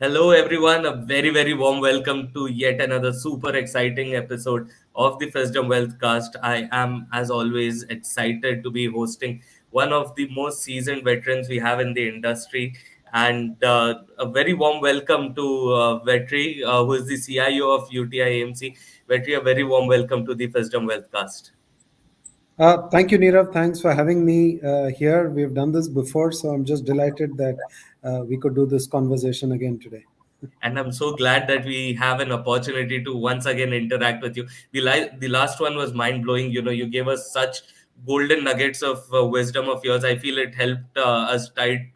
Hello, everyone. A very, very warm welcome to yet another super exciting episode of the Fisdom Wealthcast. I am, as always, excited to be hosting one of the most seasoned veterans we have in the industry. And a very warm welcome to Vetri, who is the CIO of UTI AMC. Vetri, a very warm welcome to the Fisdom Wealthcast. Thank you, Nirav. Thanks for having me here. We've done this before, so I'm just delighted that we could do this conversation again today. And I'm so glad that we have an opportunity to once again interact with you. The last one was mind blowing. You gave us such golden nuggets of wisdom of yours. I feel it helped us tide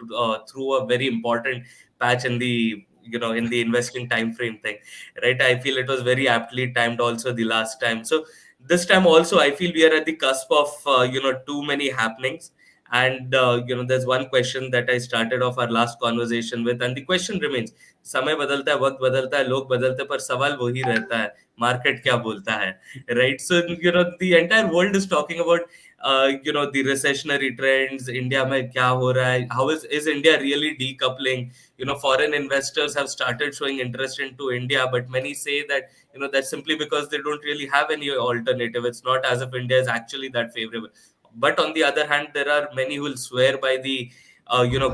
through a very important patch in the in the investing time frame thing, right? I feel it was very aptly timed also the last time. So this time also, I feel we are at the cusp of too many happenings. And there's one question that I started off our last conversation with, and the question remains: समय बदलता है, वक्त बदलता है, लोग बदलते हैं, पर सवाल वही रहता है, मार्केट क्या बोलता है, right? So the entire world is talking about the recessionary trends. India में क्या हो रहा है? How is India really decoupling? Foreign investors have started showing interest into India, but many say that that's simply because they don't really have any alternative. It's not as if India is actually that favorable. But on the other hand, there are many who will swear by the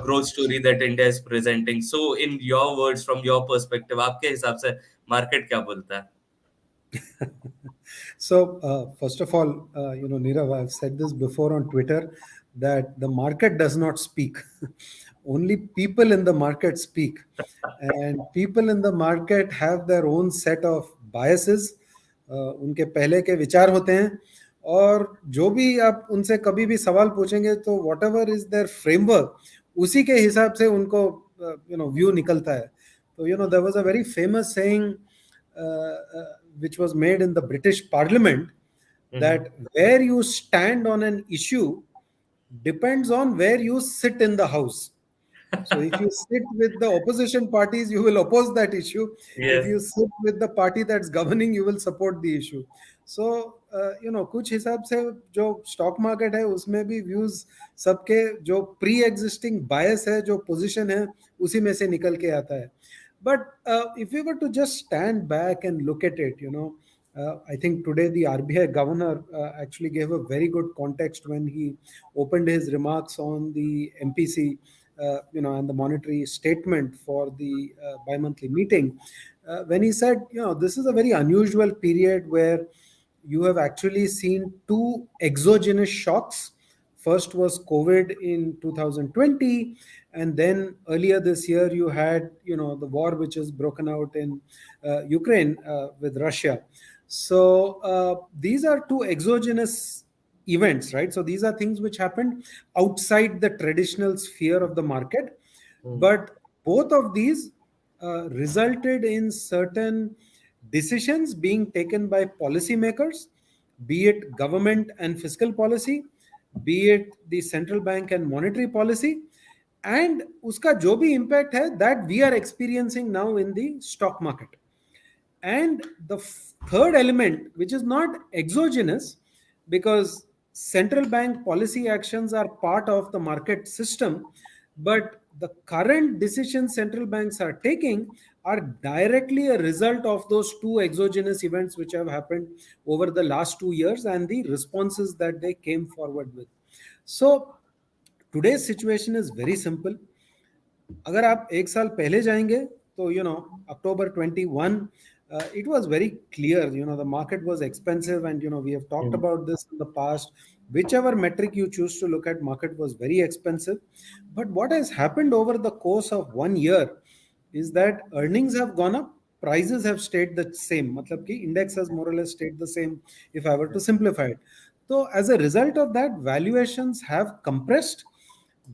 growth story that India is presenting. So, in your words, from your perspective, आपके हिसाब से market क्या बोलता है? First of all, Nirav, I've said this before on Twitter that the market does not speak. Only people in the market speak. And people in the market have their own set of biases. उनके पहले के विचार होते हैं और जो भी आप उनसे कभी भी सवाल पूछेंगे तो whatever is their framework उसी के हिसाब से उनको व्यू निकलता है. तो there was a very famous saying which was made in the British Parliament, that where you stand on an issue depends on where you sit in the house. So if you sit with the opposition parties, you will oppose that issue. If Yes. you sit with the party that's governing, you will support the issue. So कुछ हिसाब से जो stock market है उसमें भी views सबके जो pre existing बायस है, जो पोजीशन है, उसी में से निकल के आता है. But if we were to just stand back and look at it, I think today the RBI governor actually gave a very good context when he opened his remarks on the MPC, and the monetary statement for the bi-monthly meeting, when he said, this is a very unusual period where you have actually seen two exogenous shocks. First was COVID in 2020, and then earlier this year you had the war which has broken out in Ukraine with Russia. So these are two exogenous events, right? So these are things which happened outside the traditional sphere of the market, but both of these resulted in certain decisions being taken by policymakers, be it government and fiscal policy, be it the central bank and monetary policy, and uska jo bhi impact hai that we are experiencing now in the stock market. And the third element, which is not exogenous, because central bank policy actions are part of the market system, but the current decisions central banks are taking are directly a result of those two exogenous events which have happened over the last 2 years and the responses that they came forward with. So today's situation is very simple. अगर आप एक साल पहले जाएंगे तो October 21, it was very clear, the market was expensive, and we have talked about this in the past. Whichever metric you choose to look at, market was very expensive. But what has happened over the course of 1 year is that earnings have gone up, prices have stayed the same. मतलब कि index has more or less stayed the same, if I were to simplify it. So as a result of that, valuations have compressed.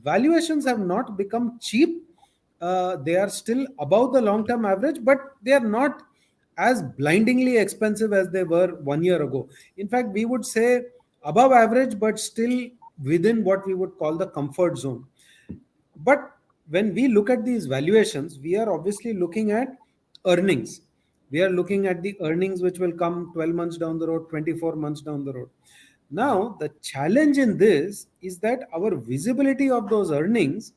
Valuations have not become cheap. They are still above the long term average, but they are not as blindingly expensive as they were 1 year ago. In fact, we would say above average, but still within what we would call the comfort zone. But when we look at these valuations, we are obviously looking at earnings. We are looking at the earnings which will come 12 months down the road, 24 months down the road. Now, the challenge in this is that our visibility of those earnings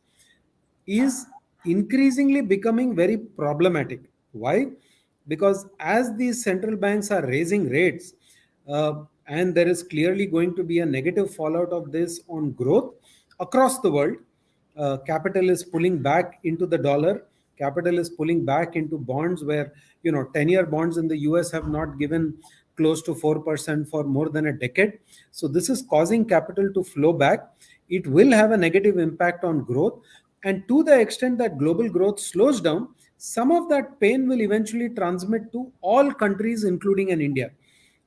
is increasingly becoming very problematic. Why? Because as these central banks are raising rates, and there is clearly going to be a negative fallout of this on growth across the world. Capital is pulling back into the dollar. Capital is pulling back into bonds where 10-year bonds in the US have not given close to 4% for more than a decade. So this is causing capital to flow back. It will have a negative impact on growth, and to the extent that global growth slows down, some of that pain will eventually transmit to all countries, including in India.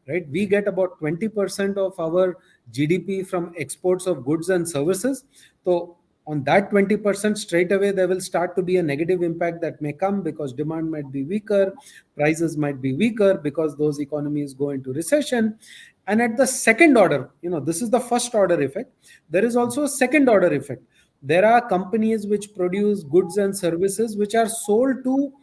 Right? We get about 20% of our GDP from exports of goods and services. So on that 20%, straight away there will start to be a negative impact that may come because demand might be weaker, prices might be weaker because those economies go into recession. And at the second order, this is the first order effect. There is also a second order effect. There are companies which produce goods and services which are sold to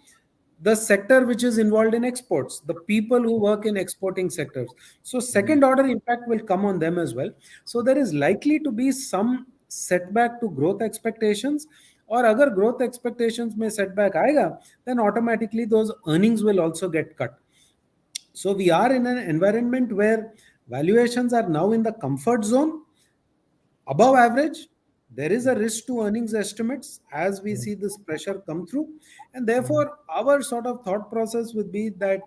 the sector which is involved in exports, the people who work in exporting sectors. So second order impact will come on them as well. So there is likely to be some setback to growth expectations, or agar growth expectations may setback aega, then automatically those earnings will also get cut. So we are in an environment where valuations are now in the comfort zone, above average. There is a risk to earnings estimates as we see this pressure come through. And therefore our sort of thought process would be that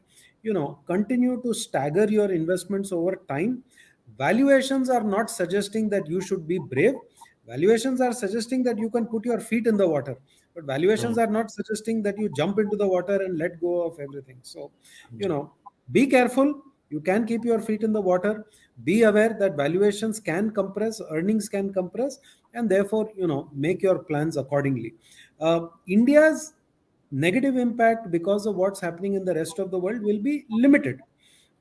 continue to stagger your investments over time. Valuations are not suggesting that you should be brave. Valuations are suggesting that you can put your feet in the water, but valuations Mm, are not suggesting that you jump into the water and let go of everything. So you know be careful. You can keep your feet in the water. Be aware that valuations can compress, earnings can compress, and therefore make your plans accordingly. India's negative impact because of what's happening in the rest of the world will be limited,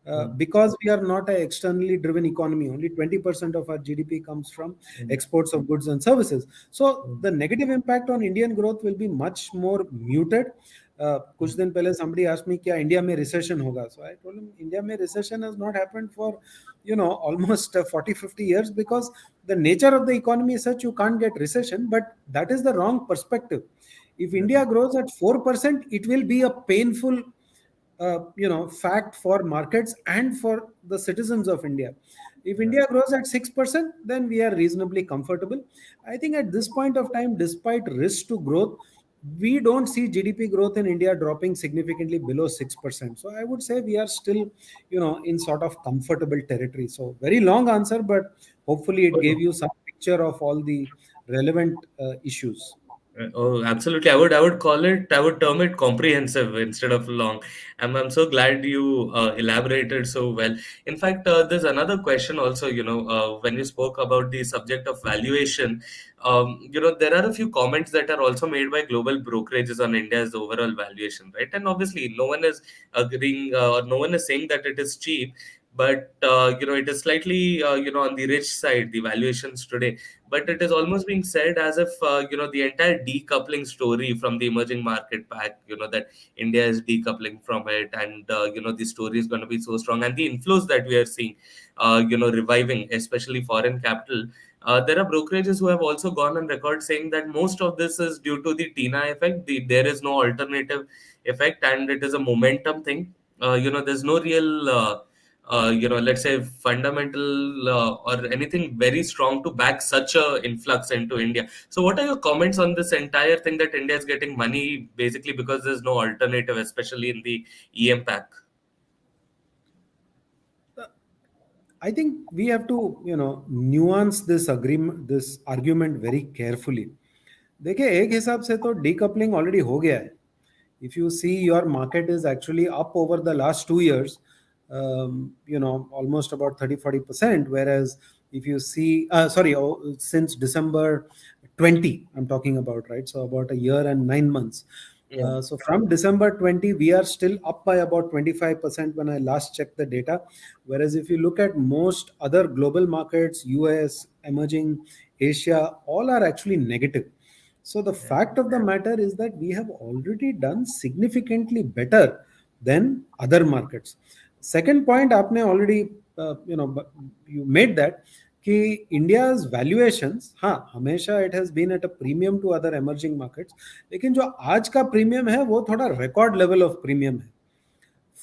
mm, because we are not an externally driven economy. Only 20% of our GDP comes from mm, exports of goods and services. So mm, the negative impact on Indian growth will be much more muted. कुछ दिन पहले somebody asked me क्या India में recession होगा. So I told him India में recession has not happened for almost 40-50 years, because the nature of the economy is such you can't get recession. But that is the wrong perspective. If India grows at 4%, it will be a painful fact for markets and for the citizens of India. If India grows at 6%, then we are reasonably comfortable. I think at this point of time, despite risk to growth, we don't see GDP growth in India dropping significantly below 6%. So I would say we are still, in sort of comfortable territory. So very long answer, but hopefully it gave mm. you some picture of all the relevant issues. Oh, absolutely. I would call it, I would term it comprehensive instead of long. I'm so glad you elaborated so well. In fact, there's another question also, when you spoke about the subject of valuation, there are a few comments that are also made by global brokerages on India's overall valuation, right? And obviously, no one is agreeing, or no one is saying that it is cheap, but, it is slightly, on the rich side, the valuations today, but it is almost being said as if the entire decoupling story from the emerging market pack, that India is decoupling from it, and the story is going to be so strong, and the inflows that we are seeing reviving, especially foreign capital. There are brokerages who have also gone on record saying that most of this is due to the Tina effect. There is no alternative effect, and it is a momentum thing. There's no real let's say fundamental or anything very strong to back such a influx into India. So what are your comments on this entire thing, that India is getting money basically because there's no alternative, especially in the EM pack? I think we have to, nuance this agreement, this argument very carefully. देखिए एक हिसाब से तो decoupling already हो गया है. If you see your market is actually up over the last 2 years, almost about 30-40%. Whereas if you see, since December 20, I'm talking about, right? So about a year and 9 months. Mm, So from December 20, we are still up by about 25% when I last checked the data. Whereas if you look at most other global markets, US, emerging Asia, all are actually negative. So the fact of the matter is that we have already done significantly better than other markets. Second point, आपने already you made that कि India's valuations, हाँ हमेशा it has been at a premium to other emerging markets, लेकिन जो आज का premium है वो थोड़ा रिकॉर्ड लेवल ऑफ प्रीमियम है.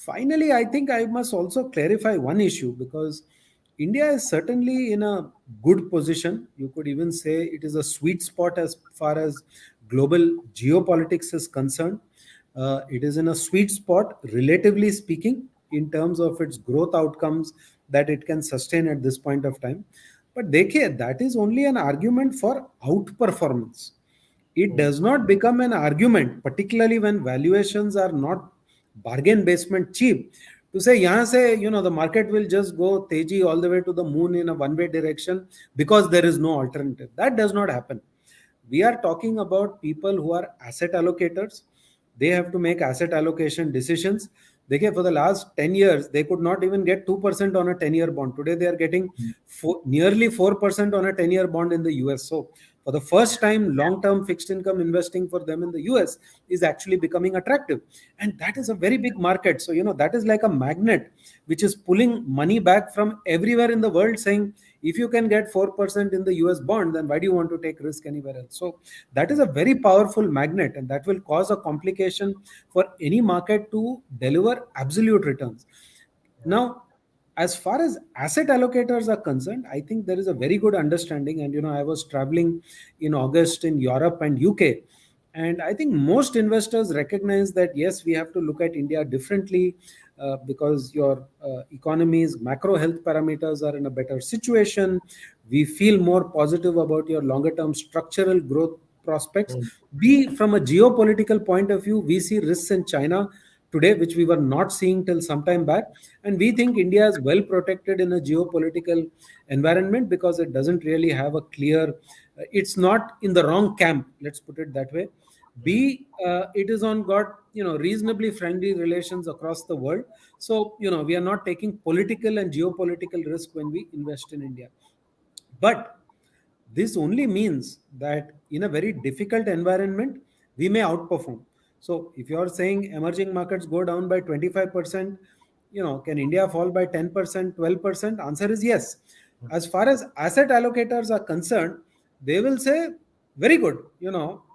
Finally, I think I must also clarify one issue, because India is certainly in a good position. You could even say it is a sweet spot as far as global geopolitics is concerned. It is in a sweet spot, relatively speaking, in terms of its growth outcomes that it can sustain at this point of time. But dekhiye, that is only an argument for outperformance. It Hmm. does not become an argument, particularly when valuations are not bargain basement cheap, to say yahan se, the market will just go teji all the way to the moon in a one way direction because there is no alternative. That does not happen. We are talking about people who are asset allocators. They have to make asset allocation decisions. Dekhiye, for the last 10 years, they could not even get 2% on a 10-year bond. Today, they are getting nearly 4% on a 10-year bond in the US. So, for the first time, long term fixed income investing for them in the US is actually becoming attractive. And that is a very big market. So, that is like a magnet which is pulling money back from everywhere in the world, saying, if you can get 4% in the US bond, then why do you want to take risk anywhere else? So that is a very powerful magnet, and that will cause a complication for any market to deliver absolute returns. Now, as far as asset allocators are concerned, I think there is a very good understanding. And I was traveling in August in Europe and UK, and I think most investors recognize that yes, we have to look at India differently, because your economy's macro health parameters are in a better situation. We feel more positive about your longer term structural growth prospects. Hmm. B, from a geopolitical point of view, we see risks in China today, which we were not seeing till some time back. And we think India is well protected in a geopolitical environment because it doesn't really have a clear, it's not in the wrong camp, let's put it that way. B, it is on got reasonably friendly relations across the world. So we are not taking political and geopolitical risk when we invest in India. But this only means that in a very difficult environment, we may outperform. So if you are saying emerging markets go down by 25%, can India fall by 10%, 12%? Answer is yes. As far as asset allocators are concerned, they will say, very good,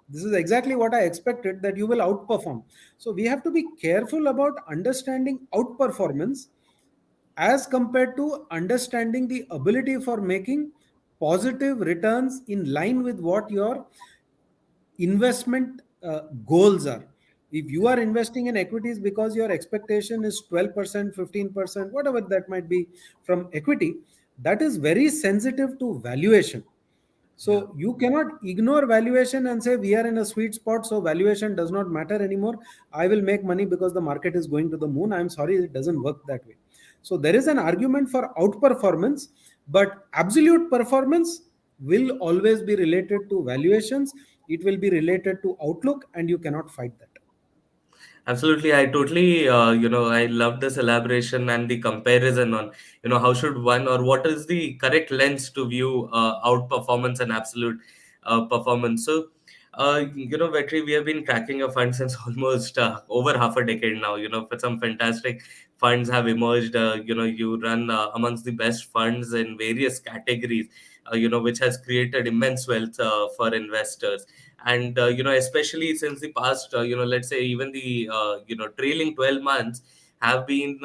this is exactly what I expected, that you will outperform. So we have to be careful about understanding outperformance as compared to understanding the ability for making positive returns in line with what your investment goals are. If you are investing in equities because your expectation is 12%, 15%, whatever that might be from equity, that is very sensitive to valuation. Yeah. So you cannot ignore valuation and say we are in a sweet spot, so valuation does not matter anymore. I will make money because the market is going to the moon. I'm sorry, it doesn't work that way. So there is an argument for outperformance, but absolute performance will always be related to valuations. It will be related to outlook, and you cannot fight that. Absolutely, I totally, I love this elaboration and the comparison on, how should one or what is the correct lens to view outperformance and absolute performance. So, Vetri, we have been tracking a fund since almost over half a decade now. For some fantastic funds have emerged. You run amongst the best funds in various categories. Which has created immense wealth for investors. And especially since the past, let's say even the trailing 12 months have been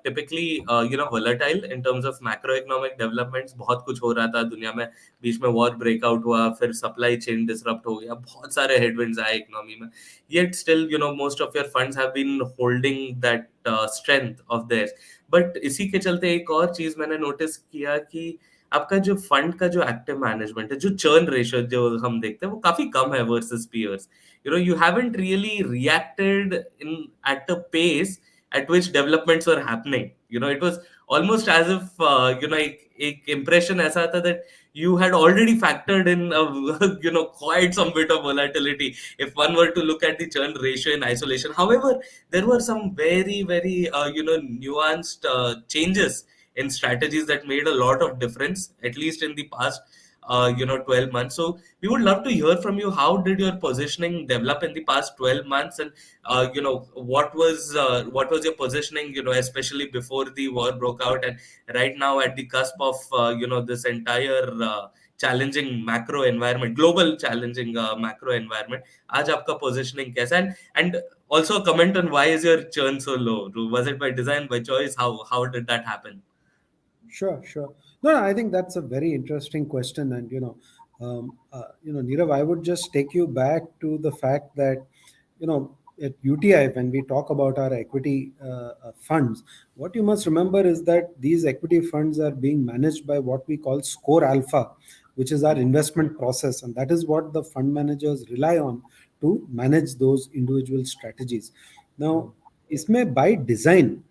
typically volatile in terms of macroeconomic developments. बहुत कुछ हो रहा था दुनिया में, बीच में war breakout हुआ, फिर सप्लाई चेन डिसरप्ट हो गया, बहुत सारे हेडविंड्स आए इकोनॉमी में. Yet still, most of your funds have been holding that strength of theirs. But इसी के चलते एक और चीज मैंने नोटिस किया कि आपका जो फंड का जो एक्टिव मैनेजमेंट है, जो चर्न रेशियो जो हम देखते हैं, वो काफी कम है versus peers. You haven't really reacted in at the pace at which developments were happening. It was almost as if एक impression ऐसा था that you had already factored in quite some bit of volatility if one were to look at the churn ratio in isolation. However, there were some very very nuanced changes in strategies that made a lot of difference, at least in the past. 12 months. So we would love to hear from you. How did your positioning develop in the past 12 months? And what was your positioning, especially before the war broke out, and right now at the cusp of this entire challenging macro environment, global challenging macro environment. आज आपका positioning कैसा है? And also comment on why is your churn so low? Was it by design, by choice? How did that happen? Sure, sure. No, no, I think that's a very interesting question, and Nirav, I would just take you back to the fact that, at UTI, when we talk about our equity funds, what you must remember is that these equity funds are being managed by what we call Score Alpha, which is our investment process, and that is what the fund managers rely on to manage those individual strategies. Now, इसमें by design,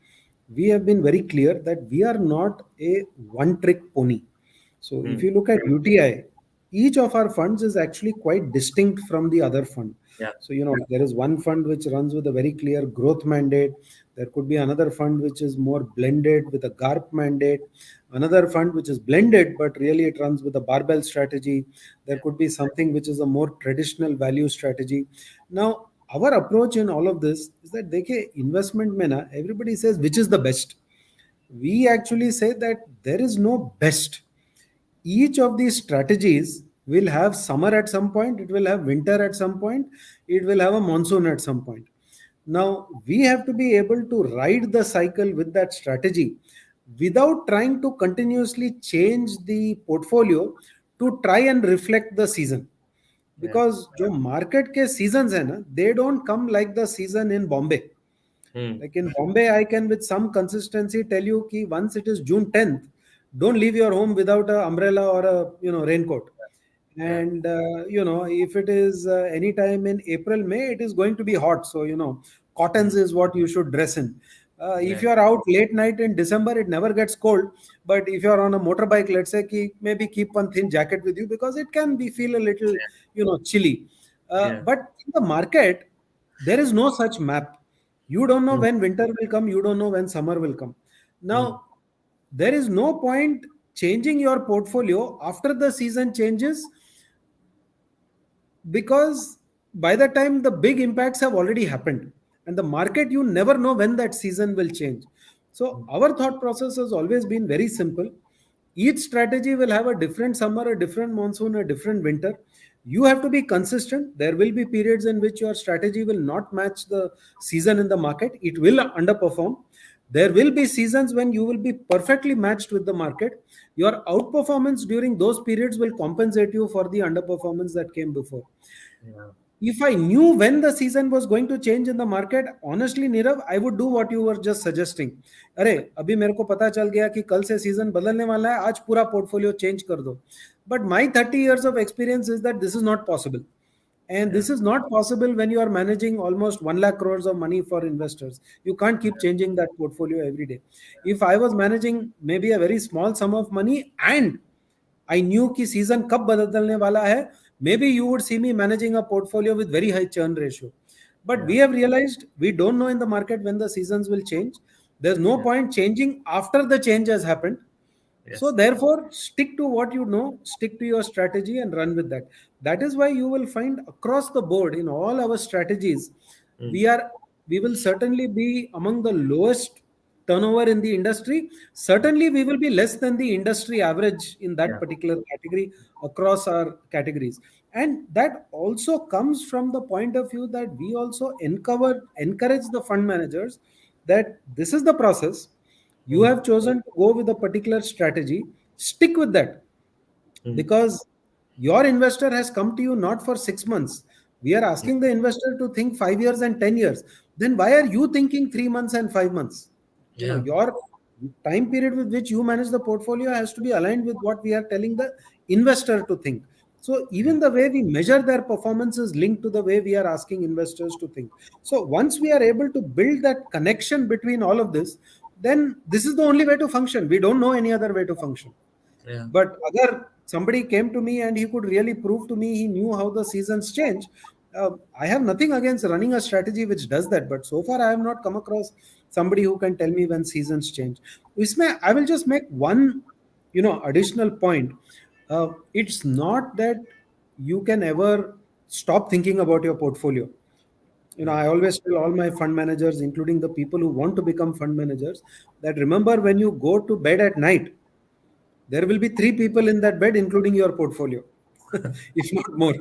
we have been very clear that we are not a one trick pony. So if Hmm. you look at UTI, each of our funds is actually quite distinct from the other fund. Yeah. So, there is one fund which runs with a very clear growth mandate. There could be another fund which is more blended with a GARP mandate. Another fund which is blended, but really it runs with a barbell strategy. There Yeah. could be something which is a more traditional value strategy. Now, our approach in all of this is that देखिए investment में ना everybody says which is the best. We actually say that there is no best. Each of these strategies will have summer at some point, it will have winter at some point, it will have a monsoon at some point. Now we have to be able to ride the cycle with that strategy without trying to continuously change the portfolio to try and reflect the season. Yeah. Because जो market के seasons है ना, they don't come like the season in Bombay. Hmm. Like in Bombay, I can with some consistency tell you कि once it is June 10th, don't leave your home without a umbrella or a raincoat. Yeah. And if it is any time in April, May, it is going to be hot. So Hmm. cottons is what you should dress in. If Yeah. you are out late night in December, it never gets cold. But if you are on a motorbike, let's say, maybe keep one thin jacket with you because it can be feel a little chilly. Yeah. But in the market, there is no such map. You don't know Hmm. when winter will come. You don't know when summer will come. Hmm. Now, there is no point changing your portfolio after the season changes because by the time the big impacts have already happened and the market, you never know when that season will change. So our thought process has always been very simple. Each strategy will have a different summer, a different monsoon, a different winter. You have to be consistent. There will be periods in which your strategy will not match the season in the market, it will underperform. There will be seasons when you will be perfectly matched with the market. Your outperformance during those periods will compensate you for the underperformance that came before. Yeah. If I knew when the season was going to change in the market, honestly, Nirav, I would do what you were just suggesting. अरे अभी मेरे को पता चल गया कि कल से सीजन बदलने वाला है, आज पूरा पोर्टफोलियो चेंज कर दो. But my 30 years of experience is that this is not possible. And Yeah. this is not possible when you are managing almost 1 lakh crores of money for investors. You can't keep changing that portfolio every day. If I was managing maybe a very small sum of money and I knew कि season कब बदलने वाला है, maybe you would see me managing a portfolio with very high churn ratio. But Yeah. we have realized we don't know in the market when the seasons will change. There's no Yeah. point changing after the change has happened. So Yes. therefore, stick to what you know, stick to your strategy and run with that. That is why you will find across the board in all our strategies, Hmm. we are we will certainly be among the lowest turnover in the industry. Certainly, we will be less than the industry average in that Yeah. particular category across our categories. And that also comes from the point of view that we also encourage the fund managers that this is the process. You Hmm. have chosen to go with a particular strategy, stick with that Hmm. because your investor has come to you not for 6 months. We are asking the investor to think 5 years and 10 years. Then why are you thinking 3 months and 5 months? Yeah. Your time period with which you manage the portfolio has to be aligned with what we are telling the investor to think. So Yeah. even the way we measure their performance is linked to the way we are asking investors to think. So once we are able to build that connection between all of this, then this is the only way to function. We don't know any other way to function. Yeah. But agar somebody came to me and he could really prove to me he knew how the seasons change, I have nothing against running a strategy which does that. But so far, I have not come across somebody who can tell me when seasons change. I will just make one, additional point. It's not that you can ever stop thinking about your portfolio. I always tell all my fund managers, including the people who want to become fund managers, that remember, when you go to bed at night, there will be three people in that bed, including your portfolio, if not more.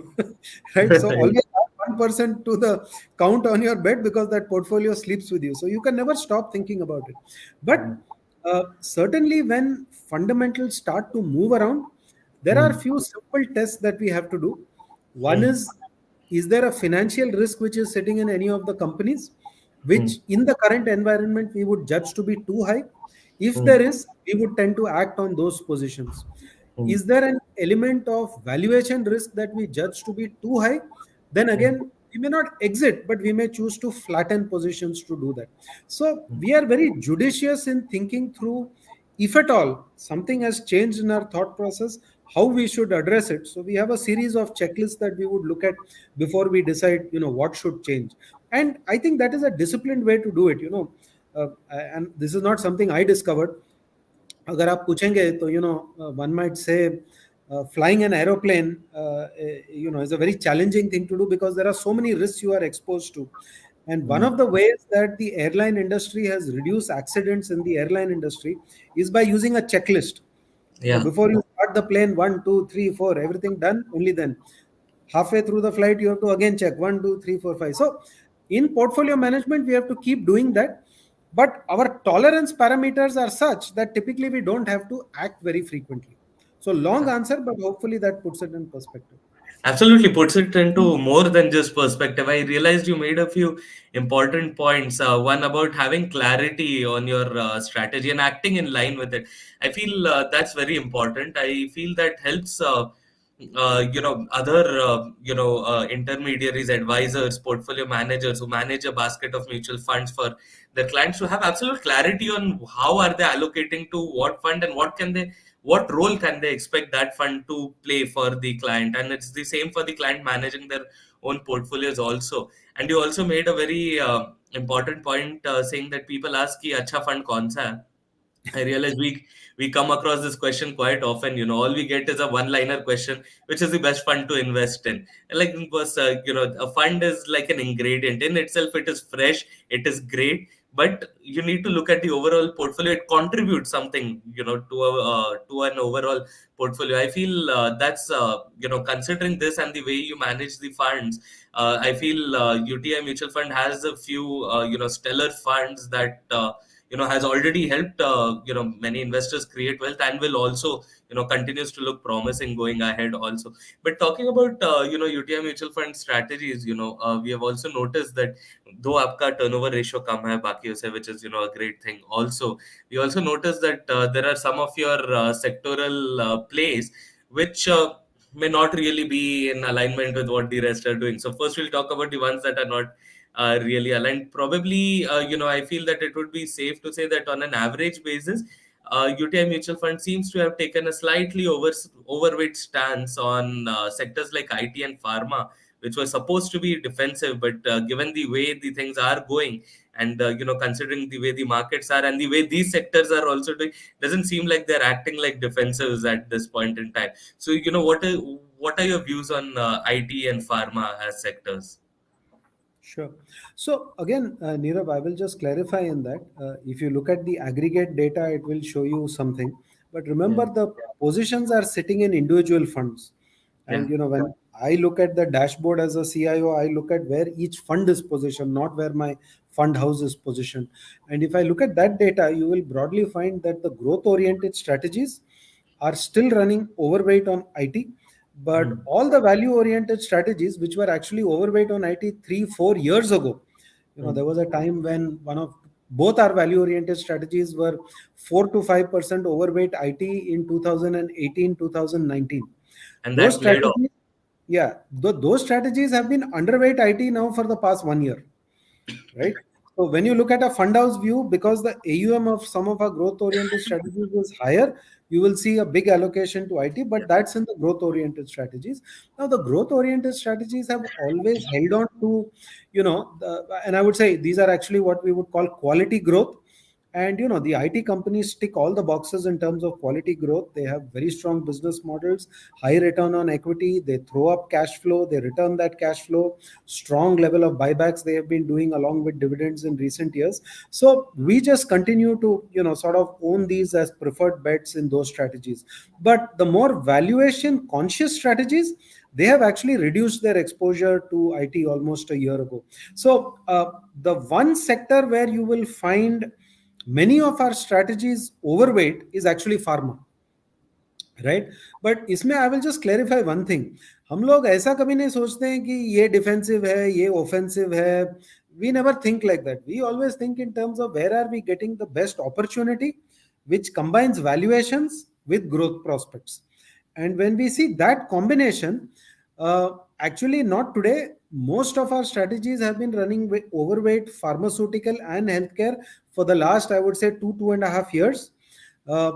Right? So always add 1% to the count on your bed, because that portfolio sleeps with you. So you can never stop thinking about it. But certainly, when fundamentals start to move around, there are few simple tests that we have to do. One is there a financial risk which is sitting in any of the companies, which in the current environment we would judge to be too high? If there is, we would tend to act on those positions. Is there an element of valuation risk that we judge to be too high? Then again, we may not exit, but we may choose to flatten positions to do that. So we are very judicious in thinking through, if at all something has changed in our thought process, how we should address it. So we have a series of checklists that we would look at before we decide, what should change. And I think that is a disciplined way to do it. And this is not something I discovered. अगर आप पूछेंगे तो one might say flying an aeroplane is a very challenging thing to do, because there are so many risks you are exposed to. And one of the ways that the airline industry has reduced accidents in the airline industry is by using a checklist. Yeah. Before you start the plane, 1, 2, 3, 4, everything done, only then halfway through the flight you have to again check 1, 2, 3, 4, 5. So in portfolio management we have to keep doing that, but our tolerance parameters are such that typically we don't have to act very frequently. So long answer, but hopefully that puts it in perspective. Absolutely puts it into more than just perspective. I realized you made a few important points. One about having clarity on your strategy and acting in line with it. I feel that's very important. I feel that helps. Other intermediaries, advisors, portfolio managers who manage a basket of mutual funds for their clients to have absolute clarity on how are they allocating to what fund, and what role can they expect that fund to play for the client. And it's the same for the client managing their own portfolios also. And you also made a very important point, saying that people ask ki acha fund kaun sa hai. I realize we come across this question quite often. All we get is a one-liner question, which is the best fund to invest in. And like, because a fund is like an ingredient in itself. It is fresh, it is great, but you need to look at the overall portfolio. It contributes something, to an overall portfolio. I feel that's considering this and the way you manage the funds. I feel UTI Mutual Fund has a few stellar funds that. Has already helped many investors create wealth, and will also continues to look promising going ahead also. But talking about UTI mutual fund strategies, we have also noticed that though आपका turnover ratio कम है बाकियों से, which is a great thing also. We also noticed that there are some of your sectoral plays which may not really be in alignment with what the rest are doing. So first we'll talk about the ones that are not really aligned. Probably, I feel that it would be safe to say that on an average basis, UTI Mutual Fund seems to have taken a slightly overweight stance on sectors like IT and pharma, which was supposed to be defensive, but given the way the things are going, and considering the way the markets are and the way these sectors are also doing, doesn't seem like they're acting like defensives at this point in time. So, what are your views on IT and pharma as sectors? Sure. So again, Nirav, I will just clarify in that. If you look at the aggregate data, it will show you something. But Yeah. remember, the positions are sitting in individual funds. Yeah. And when I look at the dashboard as a CIO, I look at where each fund is positioned, not where my fund house is positioned. And if I look at that data, you will broadly find that the growth-oriented strategies are still running overweight on IT, but Mm. all the value oriented strategies which were actually overweight on IT 3 4 years ago, Mm. there was a time when one of both our value oriented strategies were 4 to 5% overweight IT in 2018 2019. And Those that led off. strategies, yeah, those strategies have been underweight IT now for the past 1 year, right? So when you look at a fund house view, because the AUM of some of our growth oriented strategies is higher, you will see a big allocation to IT, but that's in the growth oriented strategies. Now, the growth oriented strategies have always held on to, and I would say these are actually what we would call quality growth. And the IT companies tick all the boxes in terms of quality growth. They have very strong business models, high return on equity, they throw up cash flow, they return that cash flow, strong level of buybacks they have been doing along with dividends in recent years. So we just continue to sort of own these as preferred bets in those strategies. But the more valuation conscious strategies, they have actually reduced their exposure to IT almost a year ago. So the one sector where you will find many of our strategies overweight is actually pharma, right. But इसमें I will just clarify one thing. हम लोग ऐसा कभी नहीं सोचते हैं कि ये डिफेंसिव है, ये ऑफेंसिव है. We never think like that. We always think in terms of where are we getting the best opportunity, which combines valuations with growth prospects. And when we see that combination, actually not today, most of our strategies have been running with overweight pharmaceutical and healthcare for the last, I would say, 2.5 years.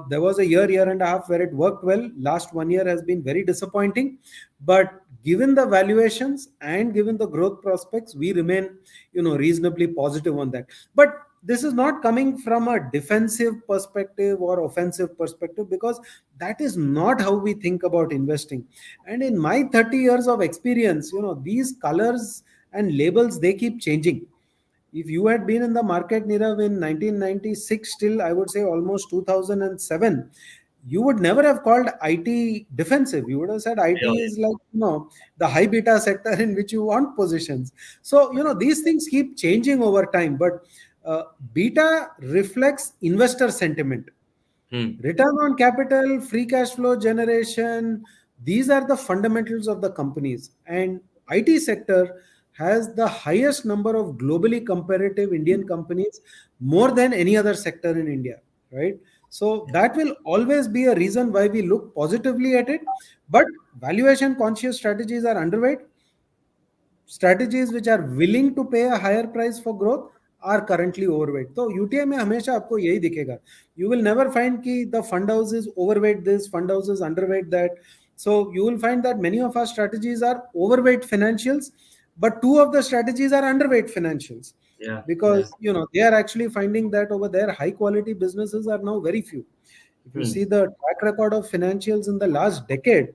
There was a year and a half where it worked well. Last 1 year has been very disappointing. But given the valuations and given the growth prospects, we remain, reasonably positive on that. But this is not coming from a defensive perspective or offensive perspective, because that is not how we think about investing. And in my 30 years of experience, these colors and labels, they keep changing. If you had been in the market, Nirav, in 1996 till, I would say, almost 2007, you would never have called IT defensive. You would have said IT Yeah, is like, the high beta sector in which you want positions. So, these things keep changing over time. But beta reflects investor sentiment. yeah. Hmm. Return on capital, free cash flow generation, these are the fundamentals of the companies. And IT sector has the highest number of globally comparative Indian companies, more than any other sector in India, right? So that will always be a reason why we look positively at it. But valuation conscious strategies are underweight. Strategies which are willing to pay a higher price for growth are currently overweight. तो UTI में हमेशा आपको यही दिखेगा. You will never find कि the fund house is overweight this, fund house is underweight that. So you will find that many of our strategies are overweight financials, but two of the strategies are underweight financials, Yeah, yeah. because they are actually finding that over there high quality businesses are now very few. If you Hmm. see the track record of financials in the last decade,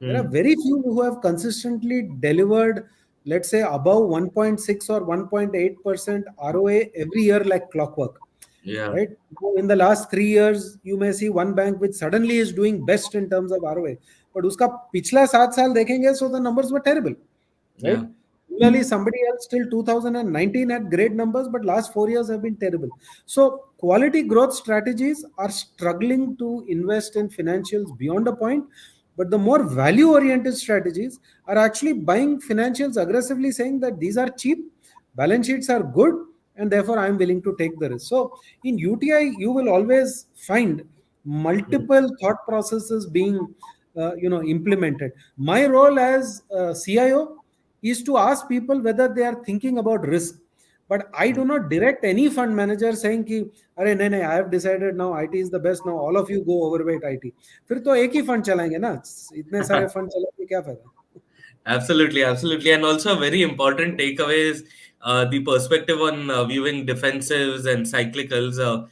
there are Hmm. very few who have consistently delivered, let's say, above 1.6 or 1.8% ROA every year like clockwork, Yeah, right? In the last 3 years, you may see one bank which suddenly is doing best in terms of ROA, but uska pichla 7 saal dekhenge, so the numbers were terrible, right? yeah. Similarly, somebody else till 2019 had great numbers, but last 4 years have been terrible. So, quality growth strategies are struggling to invest in financials beyond a point. But the more value oriented strategies are actually buying financials aggressively, saying that these are cheap, balance sheets are good, and therefore I am willing to take the risk. So, in UTI, you will always find Hmm. multiple thought processes being implemented. My role as CIO is to ask people whether they are thinking about risk. But I do not direct any fund manager saying कि अरे नहीं नहीं, I have decided now IT is the best, now all of you go overweight IT. फिर तो एक ही fund चलाएंगे ना, इतने सारे फंड चला के क्या फायदा. Absolutely, absolutely. And also a very important takeaway is the perspective on viewing defensives and cyclicals.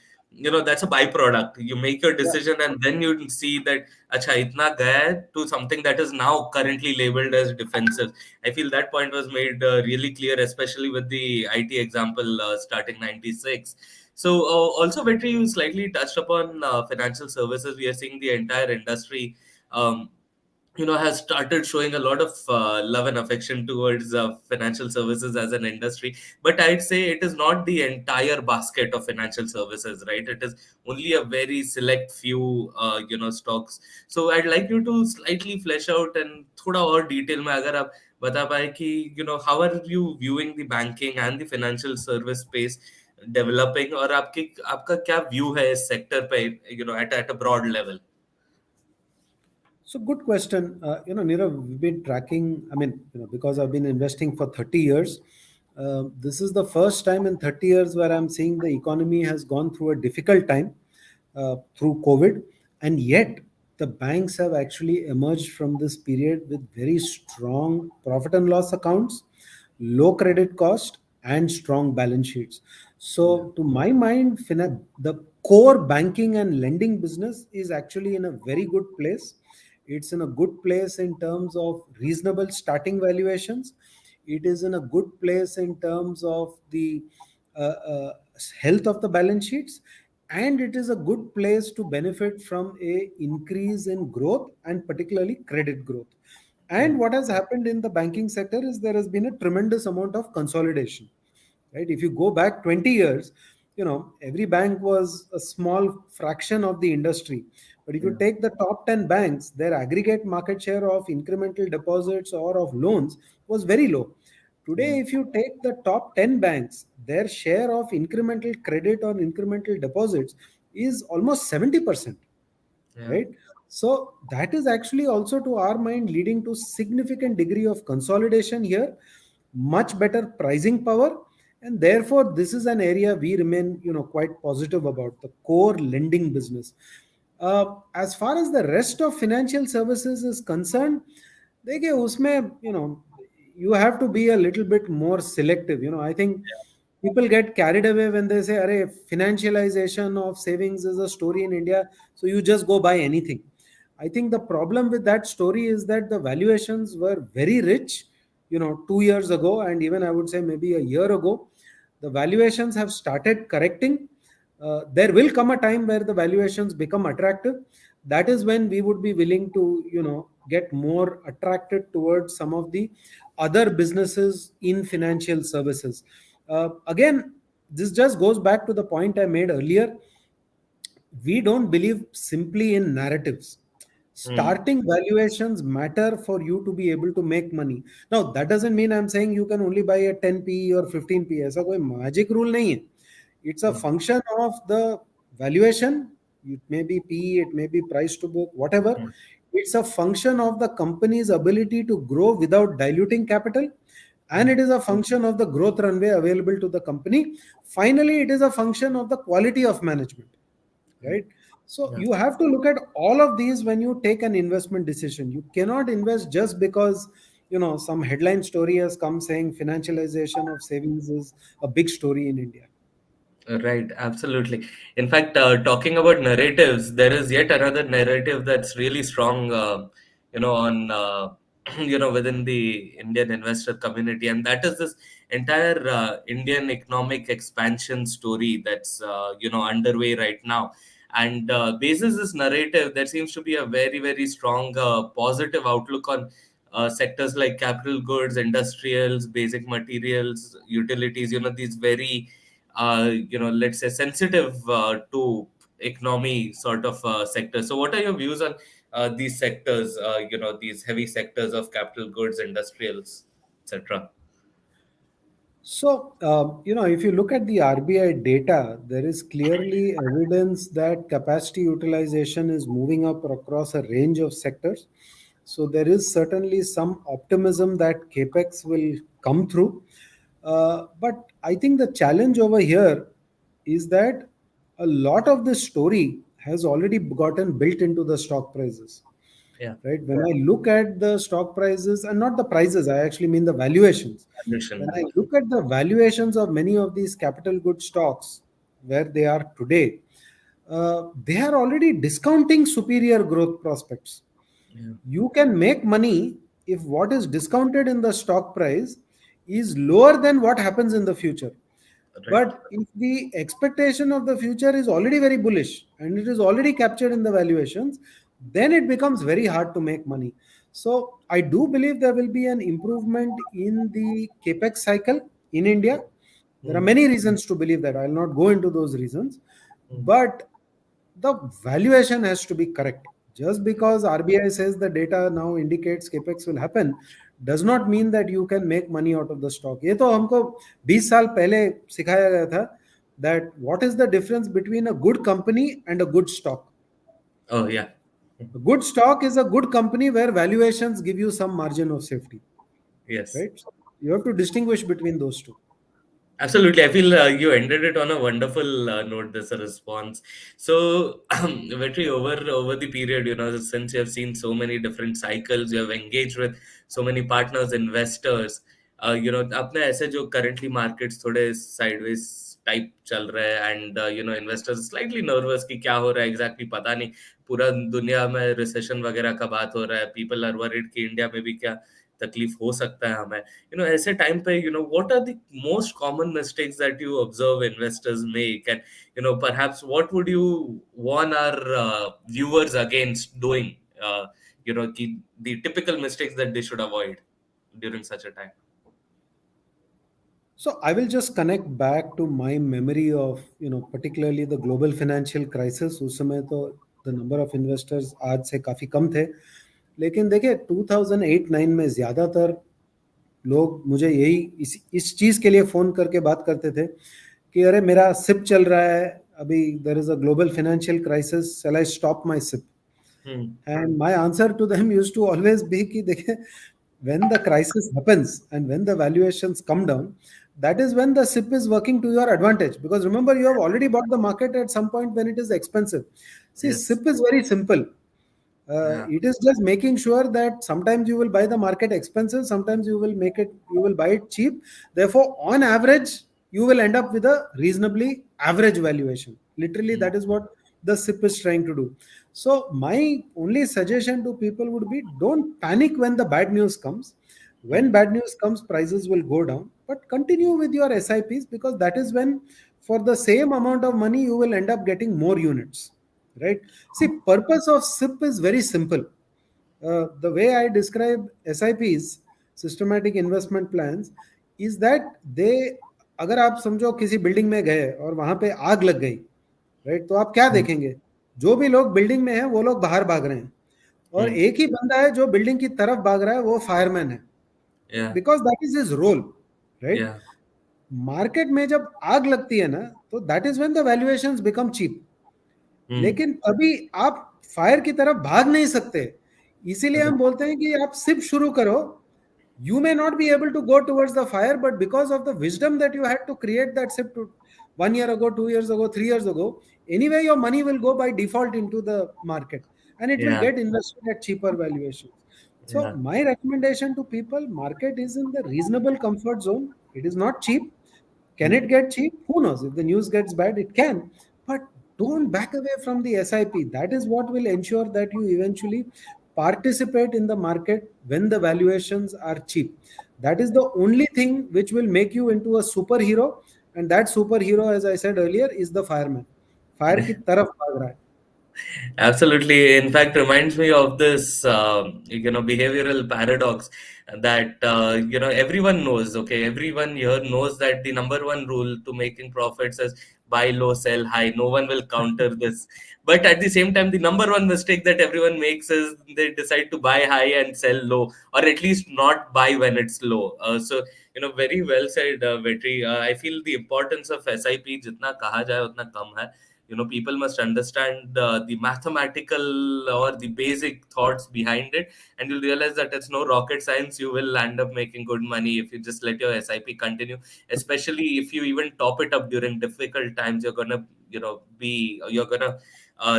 That's a byproduct. You make your Yeah. decision and then you see that acha itna gaya hai to something that is now currently labeled as defensive. I feel that point was made really clear, especially with the IT example starting 96. So also, Vetri, you slightly touched upon financial services. We are seeing the entire industry. Has started showing a lot of love and affection towards financial services as an industry. But I'd say it is not the entire basket of financial services, right? It is only a very select few, stocks. So I'd like you to slightly flesh out and थोड़ा और detail में अगर आप बता पाए कि how are you viewing the banking and the financial service space developing, और आपकी आपका क्या view है इस sector पे, at a broad level. So good question. Nirav, we've been tracking. I mean, because I've been investing for 30 years, this is the first time in 30 years where I'm seeing the economy has gone through a difficult time through COVID, and yet the banks have actually emerged from this period with very strong profit and loss accounts, low credit cost, and strong balance sheets. Yeah. So, to my mind, the core banking and lending business is actually in a very good place. It's in a good place in terms of reasonable starting valuations. It is in a good place in terms of the uh, uh, health of the balance sheets, and it is a good place to benefit from a increase in growth and particularly credit growth. Yeah. And what has happened in the banking sector is there has been a tremendous amount of consolidation, right? If you go back 20 years, every bank was a small fraction of the industry. But if you Yeah. take the top 10 banks, their aggregate market share of incremental deposits or of loans was very low. Yeah. Today, if you take the top 10 banks, their share of incremental credit or incremental deposits is almost 70%, Yeah. right? So that is actually also, to our mind, leading to significant degree of consolidation here, much better pricing power, and therefore this is an area we remain quite positive about, the core lending business. As far as the rest of financial services is concerned, देखिए उसमें you have to be a little bit more selective. I think people get carried away when they say, "Arey, financialization of savings is a story in India, so you just go buy anything." I think the problem with that story is that the valuations were very rich, 2 years ago, and even I would say maybe a year ago. The valuations have started correcting. There will come a time where the valuations become attractive. That is when we would be willing to, get more attracted towards some of the other businesses in financial services. Again, this just goes back to the point I made earlier. We don't believe simply in narratives. Hmm. Starting valuations matter for you to be able to make money. Now, that doesn't mean I'm saying you can only buy a 10p or 15p. ऐसा कोई magic rule नहीं है. It's a Hmm. function of the valuation. It may be P, it may be price to book, whatever. Hmm. It's a function of the company's ability to grow without diluting capital. And Hmm. it is a function of the growth runway available to the company. Finally, it is a function of the quality of management, right? So Yeah. you have to look at all of these when you take an investment decision. You cannot invest just because some headline story has come saying financialization of savings is a big story in India. Right, absolutely. In fact, talking about narratives, there is yet another narrative that's really strong, on within the Indian investor community, and that is this entire Indian economic expansion story that's underway right now. And basis this narrative, there seems to be a very very strong positive outlook on sectors like capital goods, industrials, basic materials, utilities. These very let's say sensitive to economy sort of sectors. So, what are your views on these sectors? These heavy sectors of capital goods, industrials, etc. So, if you look at the RBI data, there is clearly evidence that capacity utilization is moving up across a range of sectors. So, there is certainly some optimism that capex will come through. But I think the challenge over here is that a lot of the story has already gotten built into the stock prices, Yeah, right? When I look at the stock prices, and not the prices, I actually mean the valuations. When admission. I look at the valuations of many of these capital good stocks where they are today, they are already discounting superior growth prospects. Yeah, You can make money if what is discounted in the stock price is lower than what happens in the future. right. But if the expectation of the future is already very bullish and it is already captured in the valuations, then it becomes very hard to make money. So I do believe there will be an improvement in the capex cycle in India. There are Mm, many reasons to believe that. I'll not go into those reasons, mm. but the valuation has to be correct. Just because RBI says the data now indicates capex will happen does not mean that you can make money out of the stock. ये तो हमको 20 साल पहले सिखाया गया था that what is the difference between a good company and a good stock. Oh, yeah. A good stock is a good company where valuations give you some margin of safety, Yes. right? So you have to distinguish between those two. Absolutely. I feel you ended it on a wonderful note, this response. So, Vetri, over the period, since you have seen so many different cycles, you have engaged with so many partners, investors, अपने ऐसे जो currently markets थोड़े sideways type चल रहा है, and investors slightly nervous कि क्या हो रहा है एग्जैक्टली पता नहीं, पूरा दुनिया में रिसेशन वगैरह का बात हो रहा है, पीपल आर वरीड कि इंडिया में भी क्या तकलीफ हो सकता है हमें, ऐसे टाइम पे what are the most common mistakes that you observe investors make, and perhaps what would you warn our viewers against doing, the typical mistakes that they should avoid during such a time. So I will just connect back to my memory of, particularly the global financial crisis. उस समय तो the number of investors आज से काफी कम थे, लेकिन देखिए 2008-9 में ज्यादातर लोग मुझे यही इस चीज के लिए फोन करके बात करते थे कि अरे मेरा सिप चल रहा है, अभी there is a global financial crisis, shall I stop my SIP? Hmm. And my answer to them used to always be कि देखिए, when the crisis happens and when the valuations come down, that is when the SIP is working to your advantage, because remember, you have already bought the market at some point when it is expensive. See, Yes. SIP is very simple. Yeah. It is just making sure that sometimes you will buy the market expensive, sometimes you will buy it cheap. Therefore, on average, you will end up with a reasonably average valuation. Literally, Hmm. that is what the SIP is trying to do. So, my only suggestion to people would be, don't panic when the bad news comes. Hmm. When bad news comes, prices will go down, but continue with your SIPs, because that is when, for the same amount of money, you will end up getting more units, right? See, purpose of SIP is very simple. The way I describe SIPs, systematic investment plans, is that they, अगर आप समझो किसी building में गए और वहां पे आग लग गई, राइट, तो आप क्या Hmm. देखेंगे? जो भी लोग बिल्डिंग में हैं वो लोग बाहर भाग रहे हैं, और Hmm. एक ही बंदा है जो बिल्डिंग की तरफ भाग रहा है, वो फायरमैन है, Yeah. Because that is his role, right? Yeah. Market में जब आग लगती है ना, तो that is when the valuations become cheap. Hmm. लेकिन तभी आप फायर की तरफ भाग नहीं सकते, इसीलिए हम बोलते हैं कि आप सिर्फ शुरू करो। You may not be able to go towards the fire, but because of the wisdom that you had to create that SIP to 1 year ago, 2 years ago, 3 years ago, anyway your money will go by default into the market, and it will Yeah. get invested at cheaper valuations. So Yeah. my recommendation to people, market is in the reasonable comfort zone. It is not cheap. Can Hmm. it get cheap? Who knows? If the news gets bad, it can. But don't back away from the SIP. That is what will ensure that you eventually participate in the market when the valuations are cheap. That is the only thing which will make you into a superhero. And that superhero, as I said earlier, is the fireman. Fire की तरफ भाग रहा है. Absolutely. In fact, reminds me of this, behavioral paradox that, everyone knows, okay, everyone here knows that the number one rule to making profits is buy low, sell high. No one will counter this. But at the same time, the number one mistake that everyone makes is they decide to buy high and sell low, or at least not buy when it's low. Very well said, Vetri. I feel the importance of SIP, जितना कहा जाए उतना कम है. People must understand the mathematical or the basic thoughts behind it, and you'll realize that it's no rocket science. You will end up making good money if you just let your SIP continue, especially if you even top it up during difficult times. You're gonna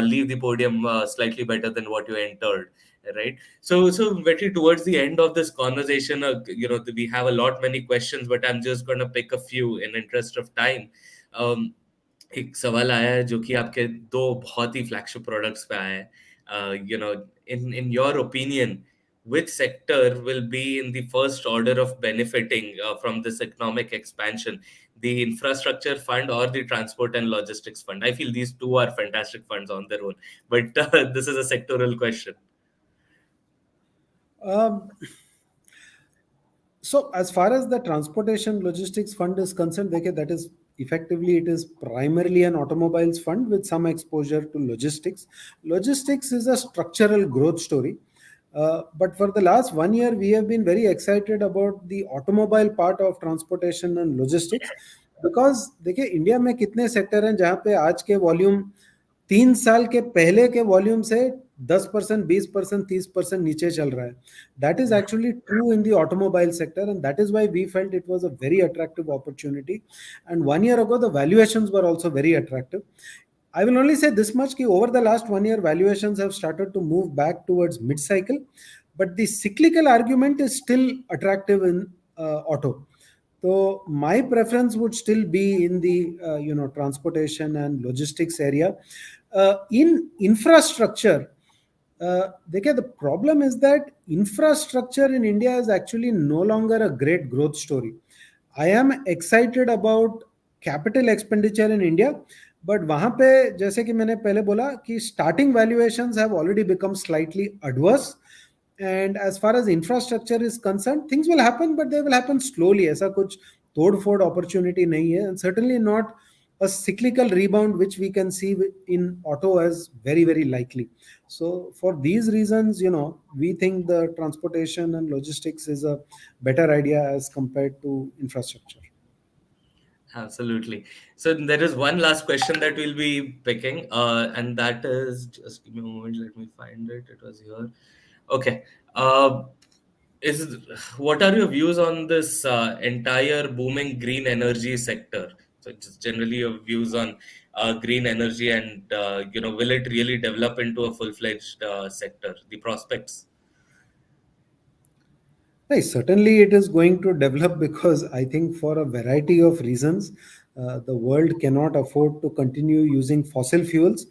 leave the podium slightly better than what you entered, right? So Vetri, towards the end of this conversation, we have a lot many questions, but I'm just gonna pick a few in interest of time. um, एक सवाल आया है जो कि आपके दो बहुत ही flagship products पे आए हैं, in your opinion, which sector will be in the first order of benefiting from this economic expansion, the infrastructure fund or the transport and logistics fund? I feel these two are fantastic funds on their own, but this is a sectoral question. Um, So as far as the transportation logistics fund is concerned, देखिए, that is effectively, it is primarily an automobiles fund with some exposure to logistics. Logistics is a structural growth story. But for the last 1 year, we have been very excited about the automobile part of transportation and logistics, because देखिए India में कितने sector हैं जहाँ पे आज के volume 3 साल के पहले के वॉल्यूम से 10%, 20%, 30% नीचे चल रहा है. That is actually true in the automobile sector, and that is why we felt it was a very attractive opportunity. And 1 year ago, the valuations were also very attractive. I will only say this much: ki over the last 1 year, valuations have started to move back towards mid-cycle, but the cyclical argument is still attractive in auto. So my preference would still be in the transportation and logistics area. In infrastructure, देखिए, the problem is that infrastructure in India is actually no longer a great growth story. I am excited about capital expenditure in India, but वहाँ पे जैसे कि मैंने पहले बोला कि starting valuations have already become slightly adverse. And as far as infrastructure is concerned, things will happen, but they will happen slowly. ऐसा कुछ तोड़ फोड़ opportunity नहीं है, and certainly not a cyclical rebound which we can see in auto as very very likely. So for these reasons, we think the transportation and logistics is a better idea as compared to infrastructure. Absolutely. So there is one last question that we'll be picking, and that is, just give me a moment, let me find it. It was here. Okay. Uh, is What are your views on this entire booming green energy sector? So just generally your views on green energy, and will it really develop into a full-fledged sector? The prospects. Hey, certainly it is going to develop because I think for a variety of reasons, the world cannot afford to continue using fossil fuels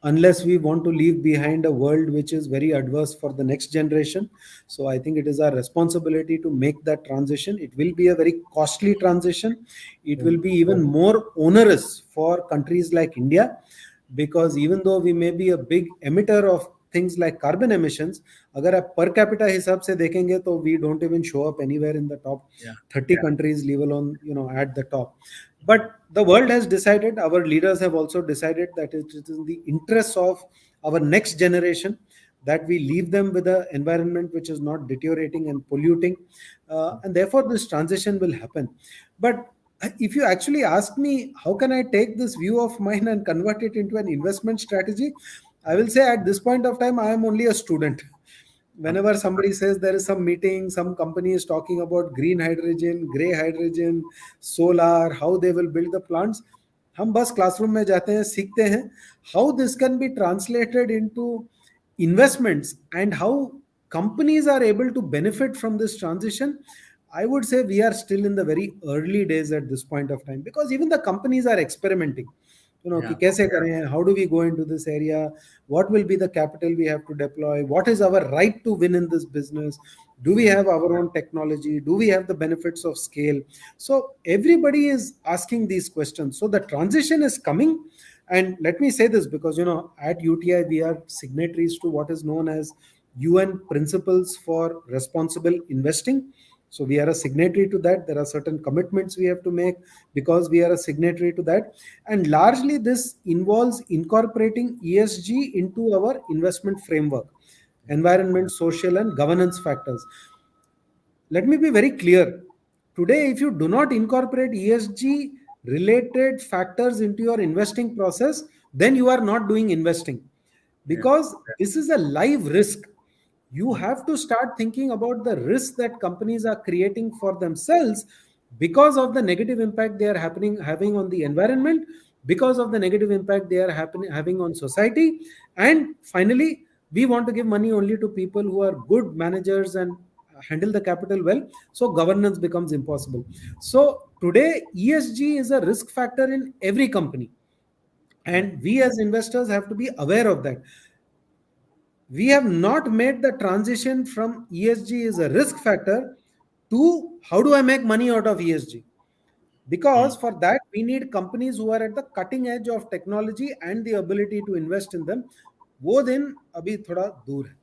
unless we want to leave behind a world which is very adverse for the next generation. So I think it is our responsibility to make that transition. It will be a very costly transition. It will be even more onerous for countries like India, because even though we may be a big emitter of things like carbon emissions, अगर आप per capita हिसाब से देखेंगे तो we don't even show up anywhere in the top Yeah. 30 countries, leave alone at the top. But the world has decided, our leaders have also decided that it is in the interests of our next generation that we leave them with an environment which is not deteriorating and polluting, and therefore this transition will happen. But if you actually ask me, how can I take this view of mine and convert it into an investment strategy? I will say at this point of time, I am only a student. Okay. Whenever somebody says there is some meeting, some company is talking about green hydrogen, gray hydrogen, solar, how they will build the plants, हम बस classroom में जाते हैं, सीखते हैं how this can be translated into investments and how companies are able to benefit from this transition. I would say we are still in the very early days at this point of time, because even the companies are experimenting, कि Yeah. कैसे करें, how do we go into this area, what will be the capital we have to deploy, what is our right to win in this business, do we have our own technology, do we have the benefits of scale. So everybody is asking these questions, so the transition is coming. And let me say this, because at UTI we are signatories to what is known as UN principles for responsible investing. So we are a signatory to that. There are certain commitments we have to make because we are a signatory to that. And largely this involves incorporating ESG into our investment framework, environment, social, and governance factors. Let me be very clear. Today, if you do not incorporate ESG related factors into your investing process, then you are not doing investing, Yeah. because this is a live risk. You have to start thinking about the risk that companies are creating for themselves because of the negative impact they are having on the environment, because of the negative impact they are having on society. And finally, we want to give money only to people who are good managers and handle the capital well, so governance becomes impossible. So today ESG is a risk factor in every company, Yeah. and we as investors have to be aware of that. We have not made the transition from ESG is a risk factor to how do I make money out of ESG, because Hmm. for that we need companies who are at the cutting edge of technology and the ability to invest in them. वो दिन अभी थोड़ा दूर है.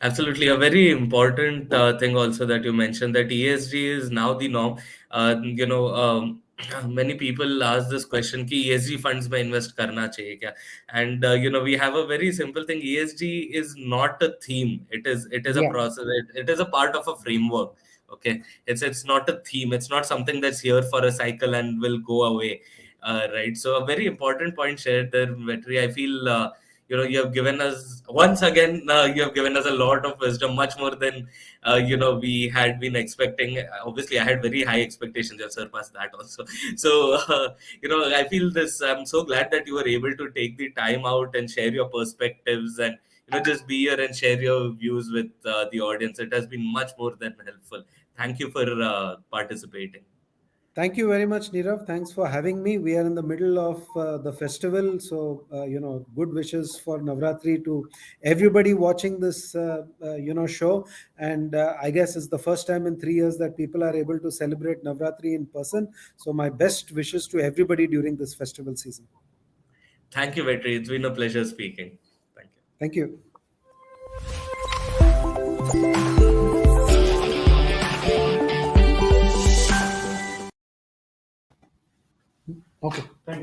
Absolutely, a very important thing also that you mentioned, that ESG is now the norm. Many people ask this question कि ESG funds में invest करना चाहिए क्या? And we have a very simple thing. ESG is not a theme. It is a Yeah. process. It is a part of a framework. Okay, it's not a theme. It's not something that's here for a cycle and will go away. Right. So a very important point shared there, Vetri. I feel. You have given us once again, you have given us a lot of wisdom, much more than we had been expecting. Obviously I had very high expectations, you have surpassed that also. So I feel this, I'm so glad that you were able to take the time out and share your perspectives, and just be here and share your views with the audience. It has been much more than helpful. Thank you for participating. Thank you very much, Nirav. Thanks for having me. We are in the middle of the festival, so good wishes for Navratri to everybody watching this show. And I guess it's the first time in 3 years that people are able to celebrate Navratri in person. So my best wishes to everybody during this festival season. Thank you, Vetri. It's been a pleasure speaking. Thank you. Thank you. Okay. Thank you.